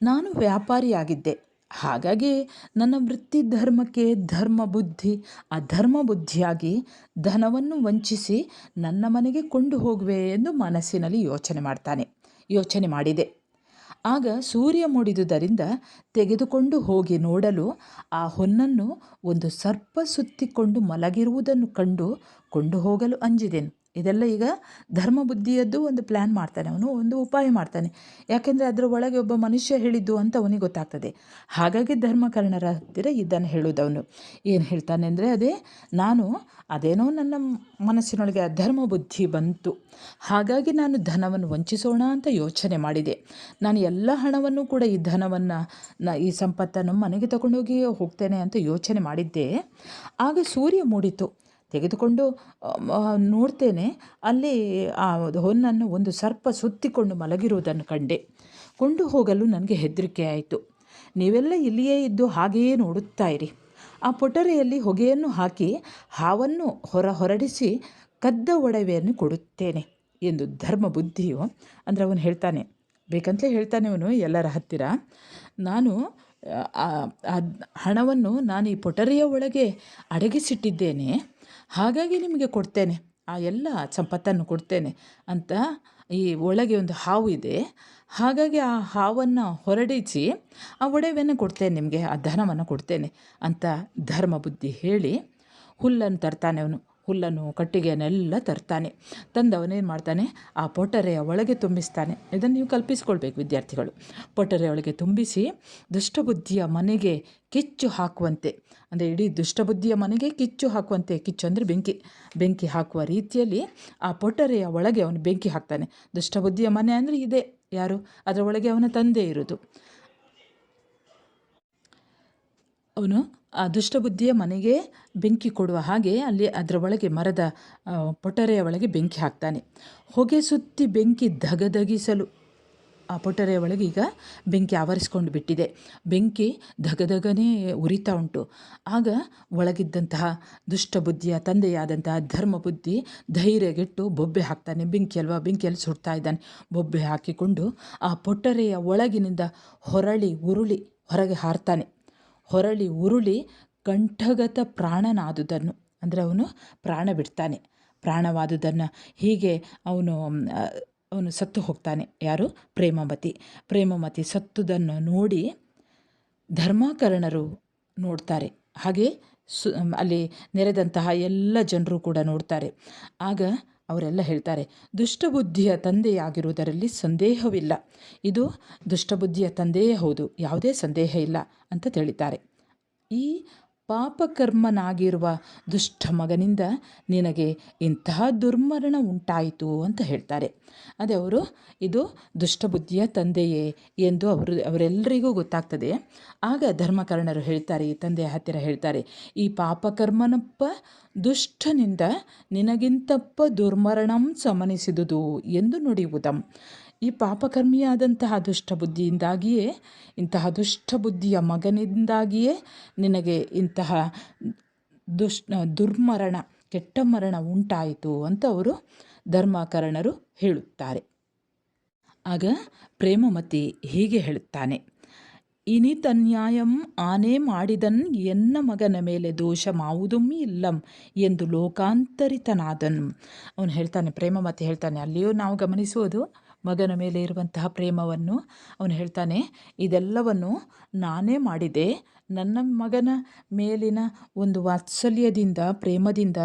[SPEAKER 1] ನಾನು ವ್ಯಾಪಾರಿಯಾಗಿದ್ದೆ, ಹಾಗಾಗಿ ನನ್ನ ವೃತ್ತಿ ಧರ್ಮಕ್ಕೆ ಧರ್ಮಬುದ್ಧಿ ಅಧರ್ಮಬುದ್ಧಿಯಾಗಿ ಧನವನ್ನು ವಂಚಿಸಿ ನನ್ನ ಮನೆಗೆ ಕೊಂಡು ಹೋಗುವೆ ಎಂದು ಮನಸ್ಸಿನಲ್ಲಿ ಯೋಚನೆ ಮಾಡಿದೆ. ಆಗ ಸೂರ್ಯ ಮೂಡಿದುದರಿಂದ ತೆಗೆದುಕೊಂಡು ಹೋಗಿ ನೋಡಲು ಆ ಹೊನ್ನನ್ನು ಒಂದು ಸರ್ಪ ಸುತ್ತಿಕೊಂಡು ಮಲಗಿರುವುದನ್ನು ಕಂಡು ಕೊಂಡು ಹೋಗಲು ಅಂಜಿದೆನು. ಇದೆಲ್ಲ ಈಗ ಧರ್ಮಬುದ್ಧಿಯದ್ದು ಒಂದು ಪ್ಲ್ಯಾನ್ ಮಾಡ್ತಾನೆ ಅವನು, ಒಂದು ಉಪಾಯ ಮಾಡ್ತಾನೆ. ಯಾಕೆಂದರೆ ಅದರ ಒಳಗೆ ಒಬ್ಬ ಮನುಷ್ಯ ಹೇಳಿದ್ದು ಅಂತ ಅವನಿಗೆ ಗೊತ್ತಾಗ್ತದೆ. ಹಾಗಾಗಿ ಧರ್ಮಕರ್ಣರ ಹತ್ತಿರ ಇದನ್ನು ಹೇಳುವುದವನು. ಏನು ಹೇಳ್ತಾನೆ ಅಂದರೆ, ಅದೇನೋ ನನ್ನ ಮನಸ್ಸಿನೊಳಗೆ ಅಧರ್ಮ ಬುದ್ಧಿ ಬಂತು, ಹಾಗಾಗಿ ನಾನು ಧನವನ್ನು ವಂಚಿಸೋಣ ಅಂತ ಯೋಚನೆ ಮಾಡಿದೆ. ನಾನು ಎಲ್ಲ ಹಣವನ್ನು ಕೂಡ ಈ ಸಂಪತ್ತನ್ನು ಮನೆಗೆ ತಗೊಂಡೋಗಿ ಹೋಗ್ತೇನೆ ಅಂತ ಯೋಚನೆ ಮಾಡಿದ್ದೆ. ಆಗ ಸೂರ್ಯ ಮೂಡಿತು, ತೆಗೆದುಕೊಂಡು ನೋಡ್ತೇನೆ, ಅಲ್ಲಿ ಆ ಹೊನ್ನನ್ನು ಒಂದು ಸರ್ಪ ಸುತ್ತಿಕೊಂಡು ಮಲಗಿರುವುದನ್ನು ಕಂಡೆ. ಕೊಂಡು ಹೋಗಲು ನನಗೆ ಹೆದರಿಕೆ ಆಯಿತು. ನೀವೆಲ್ಲ ಇಲ್ಲಿಯೇ ಇದ್ದು ಹಾಗೆಯೇ ನೋಡುತ್ತಾ ಇರಿ. ಆ ಪೊಟರೆಯಲ್ಲಿ ಹೊಗೆಯನ್ನು ಹಾಕಿ ಹಾವನ್ನು ಹೊರಡಿಸಿ ಕದ್ದ ಒಡವೆಯನ್ನು ಕೊಡುತ್ತೇನೆ ಎಂದು ಧರ್ಮಬುದ್ಧಿಯು ಅಂದರೆ ಅವನು ಹೇಳ್ತಾನೆ, ಬೇಕಂತಲೇ ಹೇಳ್ತಾನೆ ಅವನು ಎಲ್ಲರ ಹತ್ತಿರ, ನಾನು ಹಣವನ್ನು ನಾನು ಈ ಪೊಟರೆಯ ಒಳಗೆ ಅಡಗಿಸಿಟ್ಟಿದ್ದೇನೆ, ಹಾಗಾಗಿ ನಿಮಗೆ ಕೊಡ್ತೇನೆ, ಆ ಎಲ್ಲ ಸಂಪತ್ತನ್ನು ಕೊಡ್ತೇನೆ ಅಂತ. ಈ ಒಳಗೆ ಒಂದು ಹಾವು ಇದೆ, ಹಾಗಾಗಿ ಆ ಹಾವನ್ನು ಹೊರಡಿಸಿ ಆ ಒಡವೆಯನ್ನು ಕೊಡ್ತೇನೆ ನಿಮಗೆ, ಆ ಧನವನ್ನು ಕೊಡ್ತೇನೆ ಅಂತ ಧರ್ಮಬುದ್ಧಿ ಹೇಳಿ ಹುಲ್ಲನ್ನು ತರ್ತಾನೆ. ಅವನು ಹುಲ್ಲನ್ನು ಕಟ್ಟಿಗೆಯನ್ನೆಲ್ಲ ತರ್ತಾನೆ. ತಂದವನೇನು ಮಾಡ್ತಾನೆ, ಆ ಪೊಟರೆಯ ಒಳಗೆ ತುಂಬಿಸ್ತಾನೆ. ಇದನ್ನು ನೀವು ಕಲ್ಪಿಸ್ಕೊಳ್ಬೇಕು ವಿದ್ಯಾರ್ಥಿಗಳು. ಪೊಟರೆಯ ಒಳಗೆ ತುಂಬಿಸಿ ದುಷ್ಟಬುದ್ಧಿಯ ಮನೆಗೆ ಕಿಚ್ಚು ಹಾಕುವಂತೆ, ಅಂದರೆ ಇಡೀ ದುಷ್ಟಬುದ್ಧಿಯ ಮನೆಗೆ ಕಿಚ್ಚು ಹಾಕುವಂತೆ, ಕಿಚ್ಚು ಅಂದರೆ ಬೆಂಕಿ ಹಾಕುವ ರೀತಿಯಲ್ಲಿ ಆ ಪೊಟರೆಯ ಒಳಗೆ ಅವನು ಬೆಂಕಿ ಹಾಕ್ತಾನೆ. ದುಷ್ಟಬುದ್ಧಿಯ ಮನೆ ಅಂದರೆ ಇದೆ, ಯಾರು? ಅದರ ಒಳಗೆ ಅವನ ತಂದೆ ಇರೋದು. ಅವನು ಆ ದುಷ್ಟಬುದ್ಧಿಯ ಮನೆಗೆ ಬೆಂಕಿ ಕೊಡುವ ಹಾಗೆ ಅಲ್ಲಿ ಅದರ ಒಳಗೆ ಮರದ ಪೊಟರೆಯ ಒಳಗೆ ಬೆಂಕಿ ಹಾಕ್ತಾನೆ. ಹೊಗೆ ಸುತ್ತಿ ಬೆಂಕಿ ಧಗಧಗಿಸಲು ಆ ಪೊಟರೆಯ ಒಳಗೆ ಈಗ ಬೆಂಕಿ ಆವರಿಸ್ಕೊಂಡು ಬಿಟ್ಟಿದೆ. ಬೆಂಕಿ ಧಗಧಗನೇ ಉರಿತಾ ಉಂಟು. ಆಗ ಒಳಗಿದ್ದಂತಹ ದುಷ್ಟಬುದ್ಧಿಯ ತಂದೆಯಾದಂತಹ ಧರ್ಮಬುದ್ಧಿ ಧೈರ್ಯಗೆಟ್ಟು ಬೊಬ್ಬೆ ಹಾಕ್ತಾನೆ. ಬೆಂಕಿ ಅಲ್ವಾ, ಬೆಂಕಿಯಲ್ಲಿ ಸುಡ್ತಾ ಇದ್ದಾನೆ. ಬೊಬ್ಬೆ ಹಾಕಿಕೊಂಡು ಆ ಪೊಟರೆಯ ಒಳಗಿನಿಂದ ಹೊರಳಿ ಉರುಳಿ ಹೊರಗೆ ಹಾರ್ತಾನೆ. ಹೊರಳಿ ಉರುಳಿ ಕಂಠಗತ ಪ್ರಾಣನಾದುದನ್ನು, ಅಂದರೆ ಅವನು ಪ್ರಾಣ ಬಿಡ್ತಾನೆ. ಪ್ರಾಣವಾದುದನ್ನು ಹೀಗೆ ಅವನು ಸತ್ತು ಹೋಗ್ತಾನೆ. ಯಾರು? ಪ್ರೇಮಮತಿ ಸತ್ತುದನ್ನು ನೋಡಿ ಧರ್ಮಾಕರ್ಣರು ನೋಡ್ತಾರೆ. ಹಾಗೆ ಅಲ್ಲಿ ನೆರೆದಂತಹ ಎಲ್ಲ ಜನರು ಕೂಡ ನೋಡ್ತಾರೆ. ಆಗ ಅವರೆಲ್ಲ ಹೇಳ್ತಾರೆ, ದುಷ್ಟಬುದ್ಧಿಯ ತಂದೆಯಾಗಿರುವುದರಲ್ಲಿ ಸಂದೇಹವಿಲ್ಲ. ಇದು ದುಷ್ಟಬುದ್ಧಿಯ ತಂದೆಯೇ ಹೌದು, ಯಾವುದೇ ಸಂದೇಹ ಇಲ್ಲ ಅಂತ ತಿಳಿತಾರೆ. ಈ ಪಾಪಕರ್ಮನಾಗಿರುವ ದುಷ್ಟ ಮಗನಿಂದ ನಿನಗೆ ಇಂತಹ ದುರ್ಮರಣ ಉಂಟಾಯಿತು ಅಂತ ಹೇಳ್ತಾರೆ. ಅದೇ ಅವರು ಇದು ದುಷ್ಟಬುದ್ಧಿಯ ತಂದೆಯೇ ಎಂದು ಅವರೆಲ್ಲರಿಗೂ ಗೊತ್ತಾಗ್ತದೆ. ಆಗ ಧರ್ಮಕರ್ಣರು ಹೇಳ್ತಾರೆ, ಈ ತಂದೆಯ ಹತ್ತಿರ ಹೇಳ್ತಾರೆ, ಈ ಪಾಪಕರ್ಮನಪ್ಪ ದುಷ್ಟನಿಂದ ನಿನಗಿಂತಪ್ಪ ದುರ್ಮರಣಂ ಸಮನಿಸಿದುದು ಎಂದು ನುಡಿಯುವುದಂ. ಈ ಪಾಪಕರ್ಮಿಯಾದಂತಹ ದುಷ್ಟಬುದ್ಧಿಯಿಂದಾಗಿಯೇ, ಇಂತಹ ದುಷ್ಟಬುದ್ಧಿಯ ಮಗನಿಂದಾಗಿಯೇ ನಿನಗೆ ಇಂತಹ ದುರ್ಮರಣ, ಕೆಟ್ಟ ಮರಣ ಉಂಟಾಯಿತು ಅಂತ ಅವರು ಧರ್ಮಕರ್ಣರು ಹೇಳುತ್ತಾರೆ. ಆಗ ಪ್ರೇಮಮತಿ ಹೀಗೆ ಹೇಳುತ್ತಾನೆ, ಇನಿತನ್ಯಾಯಂ ಆನೆ ಮಾಡಿದನ್ ಎನ್ನ ಮಗನ ಮೇಲೆ ದೋಷ ಮಾವುದೂ ಇಲ್ಲಂ ಎಂದು ಲೋಕಾಂತರಿತನಾದನು. ಅವನು ಹೇಳ್ತಾನೆ, ಪ್ರೇಮಮತಿ ಹೇಳ್ತಾನೆ, ಅಲ್ಲಿಯೂ ನಾವು ಗಮನಿಸುವುದು ಮಗನ ಮೇಲೆ ಇರುವಂತಹ ಪ್ರೇಮವನ್ನು. ಅವನು ಹೇಳ್ತಾನೆ, ಇದೆಲ್ಲವನ್ನು ನಾನೇ ಮಾಡಿದೆ. ನನ್ನ ಮಗನ ಮೇಲಿನ ಒಂದು ವಾತ್ಸಲ್ಯದಿಂದ, ಪ್ರೇಮದಿಂದ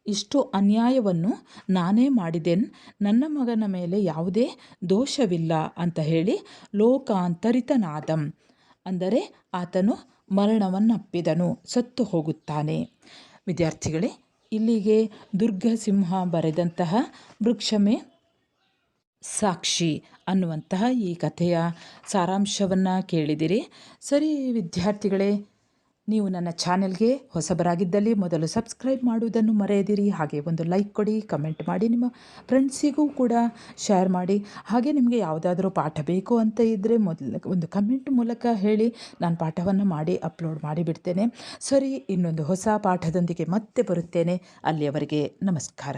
[SPEAKER 1] ಇಷ್ಟು ಅನ್ಯಾಯವನ್ನು ನಾನೇ ಮಾಡಿದೆನು. ನನ್ನ ಮಗನ ಮೇಲೆ ಯಾವುದೇ ದೋಷವಿಲ್ಲ ಅಂತ ಹೇಳಿ ಲೋಕಾಂತರಿತನಾದಂ, ಅಂದರೆ ಆತನು ಮರಣವನ್ನಪ್ಪಿದನು, ಸತ್ತು ಹೋಗುತ್ತಾನೆ. ವಿದ್ಯಾರ್ಥಿಗಳೇ, ಇಲ್ಲಿಗೆ ದುರ್ಗಸಿಂಹ ಬರೆದಂತಹ ವೃಕ್ಷಮೇ ಸಾಕ್ಷಿ ಅನ್ನುವಂತಹ ಈ ಕಥೆಯ ಸಾರಾಂಶವನ್ನು ಕೇಳಿದಿರಿ. ಸರಿ ವಿದ್ಯಾರ್ಥಿಗಳೇ, ನೀವು ನನ್ನ ಚಾನೆಲ್ಗೆ ಹೊಸಬರಾಗಿದ್ದಲ್ಲಿ ಮೊದಲು ಸಬ್ಸ್ಕ್ರೈಬ್ ಮಾಡುವುದನ್ನು ಮರೆಯದಿರಿ. ಹಾಗೆ ಒಂದು ಲೈಕ್ ಕೊಡಿ, ಕಮೆಂಟ್ ಮಾಡಿ, ನಿಮ್ಮ ಫ್ರೆಂಡ್ಸಿಗೂ ಕೂಡ ಶೇರ್ ಮಾಡಿ. ಹಾಗೆ ನಿಮಗೆ ಯಾವುದಾದ್ರೂ ಪಾಠ ಬೇಕು ಅಂತ ಇದ್ದರೆ ಒಂದು ಕಮೆಂಟ್ ಮೂಲಕ ಹೇಳಿ, ನಾನು ಪಾಠವನ್ನು ಮಾಡಿ ಅಪ್ಲೋಡ್ ಮಾಡಿಬಿಡ್ತೇನೆ. ಸರಿ, ಇನ್ನೊಂದು ಹೊಸ ಪಾಠದೊಂದಿಗೆ ಮತ್ತೆ ಬರುತ್ತೇನೆ. ಅಲ್ಲಿಯವರೆಗೆ ನಮಸ್ಕಾರ.